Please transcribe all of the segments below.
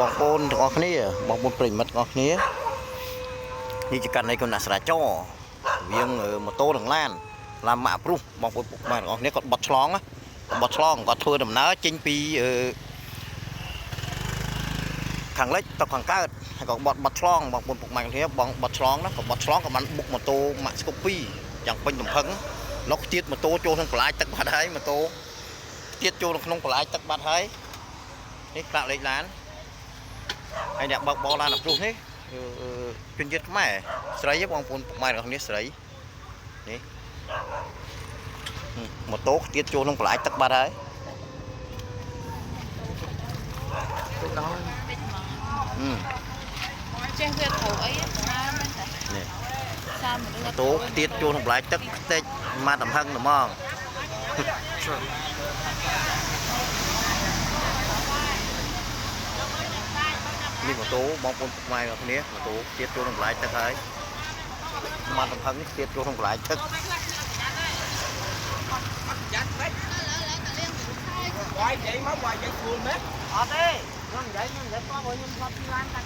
បងប្អូនទាំងអស់គ្នាបងប្អូនប្រិមិត្តទាំងអស់គ្នានេះជាករណីកូនអ្នកស្រាចវាងម៉ូតូនឹងឡានម៉ាក់ព្រុសបងប្អូនពុកម៉ែទាំងអស់គ្នាគាត់បត់ឆ្លងគាត់ធ្វើដំណើរចេញពីខាងលិចទៅខាងកើតហើយក៏បត់ឆ្លងបងប្អូនពុកម៉ែគ្នាបងបត់ឆ្លងណាក៏បត់ឆ្លងក៏បានបុកម៉ូតូម៉ាក់ស្គូពីយ៉ាងពេញទំហឹងលោកទៀតម៉ូតូចូលក្នុងបន្លាយទឹកបាត់ហើយម៉ូតូទៀតចូលក្នុងបន្លាយទឹកបាត់ហើយនេះក្រាក់លេខឡានហើយអ្នកបើកបរឡានអាព្រុសនេះជនជាតិខ្មែរស្រីបងប្អូនពុកម៉ែរបស់គ្នាស្រីនេះម៉ូតូទៀតចូលក្នុងបន្លាយទឹកបាត់ហើយទៅដល់ចេះវាត្រូវអីសាមែនតានេះសាមនុស្សម៉ូតូទៀតចូលក្នុងបន្លាយទឹកខ្ទេចមកតំហឹងហ្មងនេះម៉ូតូបងប្អូនពុកម៉ែរបស់គ្នាម៉ូតូទៀតចូលក្នុងបន្លាយទឹកហើយមកតំហឹងទៀតចូលក្នុងបន្លាយទឹកQuay vậy máu quay vậy buồn đấy. Thế nó vậy nhưng để có nhưng có đi lan taន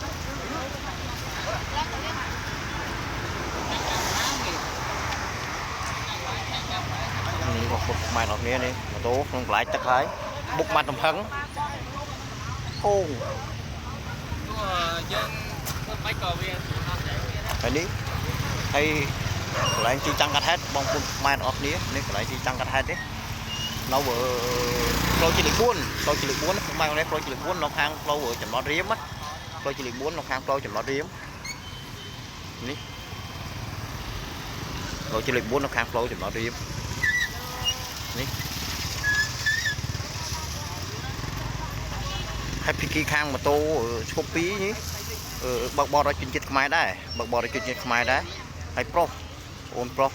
េះបងប្អូនម៉ែរបស់គ្នានេះម៉ូតូក្នុងបន្លាយទឹកហើយបុកមកតំហឹងអូយើងមិនក៏វាហើយនេះហើយកន្លែងទីតាំងកាត់ហេតុបងប្អូនម៉ែរបស់គ្នានេះកន្លែងទីតាំងកាត់ហេតុនេះនៅផ្លូវជាលេខ4ផ្លូវជាលេខ4ពុកម៉ែនេះផ្លូវជាលេខ4នៅខាងផ្លូវចំណតរៀមផ្លូវជាលេខ4នៅខាងផ្លូវចំណតរៀមនេះផ្លូវជាលេខ4នៅខាងផ្លូវចំណតរៀមនេះហើយពីគីខាងម៉ូតូឈប់ពីនេះបើកបរឲ្យជនជាតិខ្មែរដែរបើកបរឲ្យជនជាតិខ្មែរដែរហើយប្រុសអូនប្រុស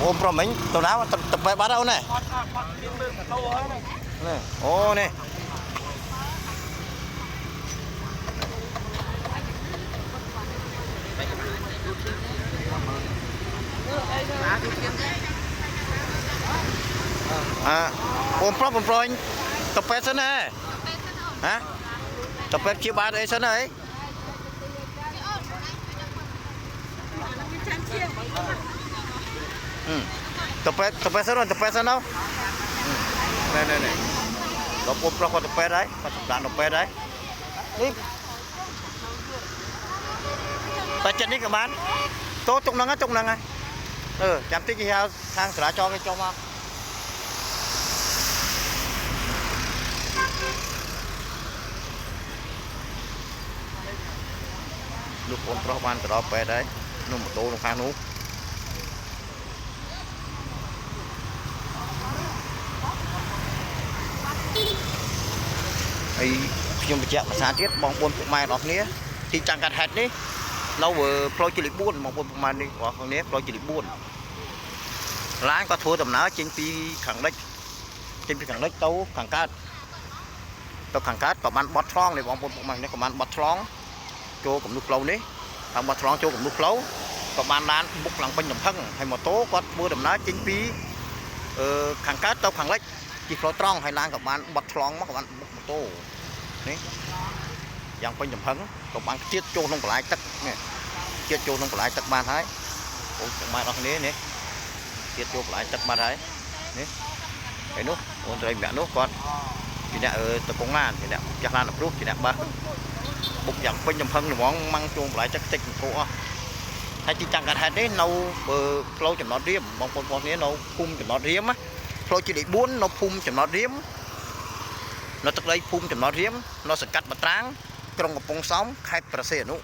បងប្រុសមិញទៅណាទៅបែបបាត់អូនណែអូនេះបងប្រុសទៅពេទ្យសិនហ៎ហ៎ទៅពេទ្យជាបាតអីសិនហ៎ទៅពេទ្យសិនទៅពេទ្យសិនណ៎នេះដល់បងប្រុសគាត់ទៅពេទ្យហើយគាត់សម្រាប់ទៅពេទ្យហើយនេះតែចិត្តនេះក៏បានតោទុកហ្នឹងហើយចាំតិចគេហៅខាងសាលាចរគេចុះមកលោកបងប្រុសបានទៅដល់ពេទ្យហើយនោះម៉ូតូនៅខាងនោះហើយខ្ញុំបញ្ជាក់ភាសាទៀតបងប្អូនពុកម៉ែរបស់គ្នាទីតាំងកាត់ហេតុនេះនៅផ្លូវជាលេខ4បងប្អូនពុកម៉ែនេះរបស់គ្នាផ្លូវជាលេខ4ឡានក៏ធ្វើដំណើរចេញពីខាងលិចទៅខាងកើតក៏បានបត់ឆ្លងនេះបងប្អូនពុកម៉ែនេះក៏បានបត់ឆ្លងចូលកំណុះផ្លូវនេះហើយបត់ឆ្លងចូលកំណុះផ្លូវក៏បានឡានបុកឡើងពេញទំហឹងហើយម៉ូតូគាត់ធ្វើដំណើរចេញពីខាងកើតទៅខាងលិចជាផ្លូវត្រង់ហើយឡានក៏បានបត់ឆ្លងមកក៏បានបុកម៉ូតូនេះយ៉ាងពេញទំហឹងក៏បានជាតិចូលក្នុងបន្លាយទឹកនេះជាតិចូលក្នុងបន្លាយទឹកបានហើយអូនចាំមកដល់គ្នានេះជាតិចូលបន្លាយទឹកបានហើយនេះហើយនោះអូនត្រីម្នាក់នោះគាត់ជាអ្នកតកងឡានជាអ្នកចាស់ឡានព្រុសជាអ្នកបើបុកយ៉ាងពេញទំហឹងហ្មងម៉ាំងចូលបន្លាយទឹកតិចគោអស់ហើយទីតាំងកាត់ហេតុនេះនៅផ្លូវចំណតរៀមបងប្អូនបងប្អូននៅភូមិចំណតរៀមផ្លូវជាលេខ4នៅភូមិចំណតរៀមនៅទឹកដីភូមិចំណតរៀមនៅសង្កាត់បាត្រាងក្រុងកំពង់សោមខេត្តព្រះសីហនុ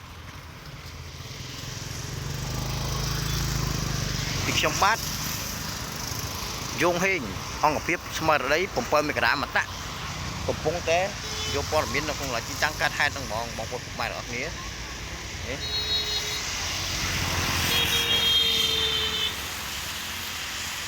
ពីខ្ញុំបាទយងហេងអង្គភាពស្មារតី7មករាមកតាកំពុងតែយកព័ត៌មាននៅក្នុងទីតាំងកាត់ហេតុហ្នឹងហ្មងបងប្អូនពុកម៉ែទាំងអស់គ្នានេះ